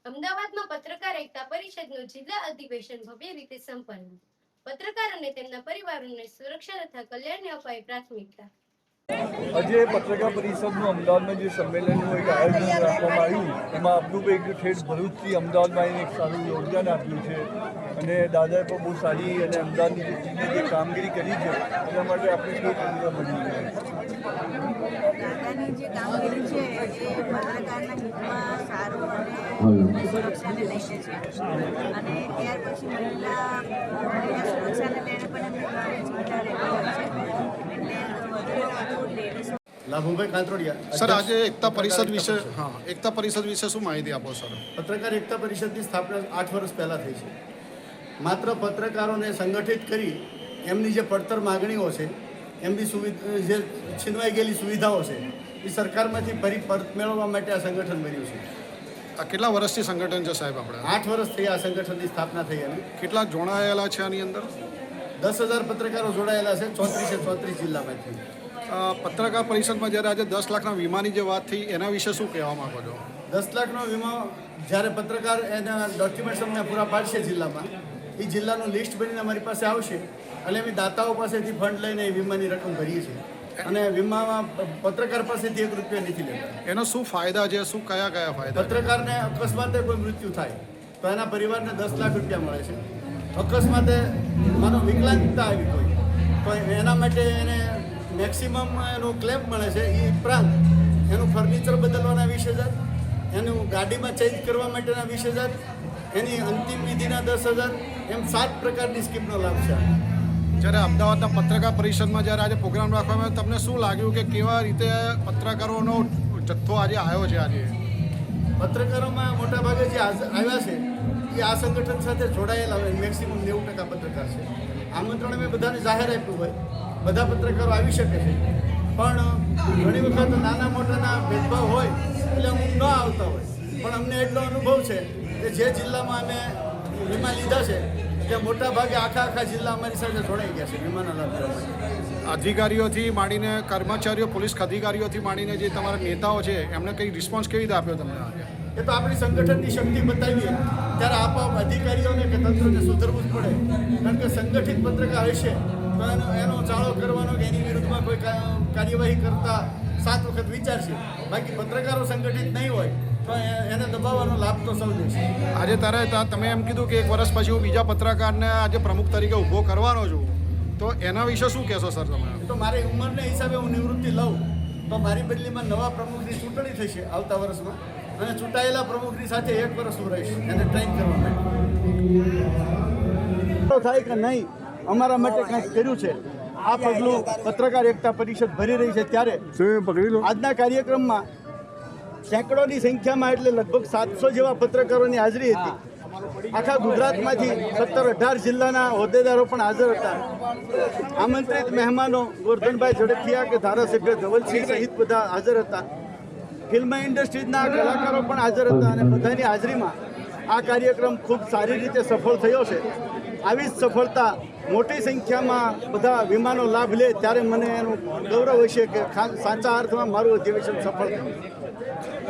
અમદાવાદમાં પત્રકાર એકતા પરિષદનું જિલ્લા અધિવેશન ભવ્ય રીતે સંપન્ન. પત્રકાર અને તેમના પરિવારોને સુરક્ષા તથા કલ્યાણને અપાઈ પ્રાથમિકતા. આજે પત્રકાર પરિષદનું અમદાવાદમાં જે સંમેલનનું એક આયોજન રાખવામાં આવ્યું એમાં અબ્દુભાઈ ઠેઠ ભરૂચથી અમદાવાદમાં આવીને એક સારું યોગદાન આપ્યું છે અને દાદાએ પણ બહુ સારી અને અમદાવાદની જે ટીમે જે કામગીરી કરી છે એના માટે આપણે કોઈ પગલાં બની દાદાની જે કામગીરી છે એ પત્રકારના હિતમાં સારું અને સુરક્ષાને લઈને છે અને ત્યાર પછી મહિલા સુરક્ષાને લઈને પણ એમને ચિંતા રહેતી હોય છે એટલે લાભુભાઈ કાંતરોડિયા સર, આજે એકતા પરિષદ વિશે એકતા પરિષદ વિશે શું માહિતી આપો સર? પત્રકાર એકતા પરિષદની સ્થાપના 8 વર્ષ પહેલાં થઈ છે. માત્ર પત્રકારોને સંગઠિત કરી એમની જે પડતર માગણીઓ છે, એમની જે છીનવાઈ ગયેલી સુવિધાઓ છે એ સરકારમાંથી ફરી પરત મેળવવા માટે આ સંગઠન બન્યું છે. આ કેટલા વર્ષથી સંગઠન છે સાહેબ? આપણે 8 વર્ષ થઈ આ સંગઠનની સ્થાપના થઈ અને કેટલા જોડાયેલા છે આની અંદર? 10,000 પત્રકારો જોડાયેલા છે 34 જિલ્લામાંથી. પત્રકાર પરિષદમાં જ્યારે આજે 10 લાખના વીમાની જે વાત થઈ એના વિશે શું કહેવા માંગો છો? 10 લાખનો વીમો જ્યારે પત્રકાર એના ડોક્યુમેન્ટ્સ અમને પૂરા પાડશે જિલ્લામાં, એ જિલ્લાનું લિસ્ટ બનીને અમારી પાસે આવશે અને અમે દાતાઓ પાસેથી ફંડ લઈને એ વીમાની રકમ ભરીએ છીએ અને વીમામાં પત્રકાર પાસેથી 1 રૂપિયા નથી લેતા. એનો શું ફાયદા છે? શું કયા ફાયદા? પત્રકારને અકસ્માતે કોઈ મૃત્યુ થાય તો એના પરિવારને 10 લાખ રૂપિયા મળે છે. અકસ્માતે માનો વિકલાંગતા આવી કોઈ તો એના માટે એને મેક્સિમમ એનું ક્લેમ મળે છે. એ ઉપરાંત એનું ફર્નિચર બદલવાના 20,000, એનું ગાડીમાં ચેન્જ કરવા માટેના 20,000, એની અંતિમ વિધિના 10,000, એમ 7 પ્રકારની સ્કીમનો લાભ છે. જ્યારે અમદાવાદના પત્રકાર પરિષદમાં જ્યારે આજે પ્રોગ્રામ રાખવામાં આવ્યો, તમને શું લાગ્યું કે કેવા રીતે પત્રકારોનો જથ્થો આજે આવ્યો છે? આજે પત્રકારોમાં મોટાભાગે જે આવ્યા છે એ આ સંગઠન સાથે જોડાયેલા હોય. મેક્સિમમ 90% પત્રકાર છે. આમંત્રણ અમે બધાને જાહેર આપ્યું હોય, બધા પત્રકારો આવી શકે છે, પણ ઘણી વખત નાના મોટાના ભેદભાવ હોય એટલે અમુક ન આવતા હોય. પણ અમને એટલો અનુભવ છે કે જે જિલ્લામાં અમે વીમા લીધા છે ત્યાં મોટા ભાગે આખા જિલ્લા અમારી સાથે જોડાઈ ગયા છે વીમાના લાભ લેવા માટે. અધિકારીઓથી માંડીને કર્મચારીઓ, પોલીસ અધિકારીઓથી માંડીને જે તમારા નેતાઓ છે એમને કંઈ રિસ્પોન્સ કેવી રીતે આપ્યો તમને આજે? એ તો આપણી સંગઠનની શક્તિ બતાવીએ ત્યારે આપોઆપ અધિકારીઓને કે તંત્રને સુધરવું જ પડે. કારણ કે સંગઠિત પત્રકાર હશે તો એનો ચાળો કરવાનો કે એની વિરુદ્ધમાં કોઈ કાર્યવાહી કરતા 7 વખત વિચારશે. બાકી પત્રકારો સંગઠિત નહીં હોય તો એને દબાવવાનો લાભ તો સૌ દેશે. આજે તમે એમ કીધું કે 1 વર્ષ પછી હું બીજા પત્રકારને આજે પ્રમુખ તરીકે ઊભો કરવાનો છું, તો એના વિશે શું કહેશો સર તમે? તો મારી ઉંમરને હિસાબે હું નિવૃત્તિ લઉં તો મારી બદલીમાં નવા પ્રમુખની ચૂંટણી થશે આવતા વર્ષમાં અને ચૂંટાયેલા પ્રમુખની સાથે 1 વર્ષ હું રહીશ એને ટ્રેન કરવા માટે. થાય કે નહીં અમારા માટે કંઈક કર્યું છે. આ પગલું પત્રકાર એકતા પરિષદ ભરી રહી છે ત્યારે આજના કાર્યક્રમમાં સેંકડોની સંખ્યામાં એટલે લગભગ 700 જેવા પત્રકારોની હાજરી હતી. આખા ગુજરાતમાંથી 17-18 જિલ્લાના હોદ્દેદારો પણ હાજર હતા. આમંત્રિત મહેમાનો ગોરધનભાઈ ઝડફિયા કે ધારાસભ્ય ધવલસિંહ સહિત બધા હાજર હતા. ફિલ્મ ઇન્ડસ્ટ્રીઝના કલાકારો પણ હાજર હતા અને બધાની હાજરીમાં આ કાર્યક્રમ ખૂબ સારી રીતે સફળ થયો છે. આવી જ સફળતા મોટી સંખ્યામાં બધા વીમાનો લાભ લે ત્યારે મને એનું ગૌરવ હશે કે સાચા અર્થમાં મારું અધિવેશન સફળ થયું.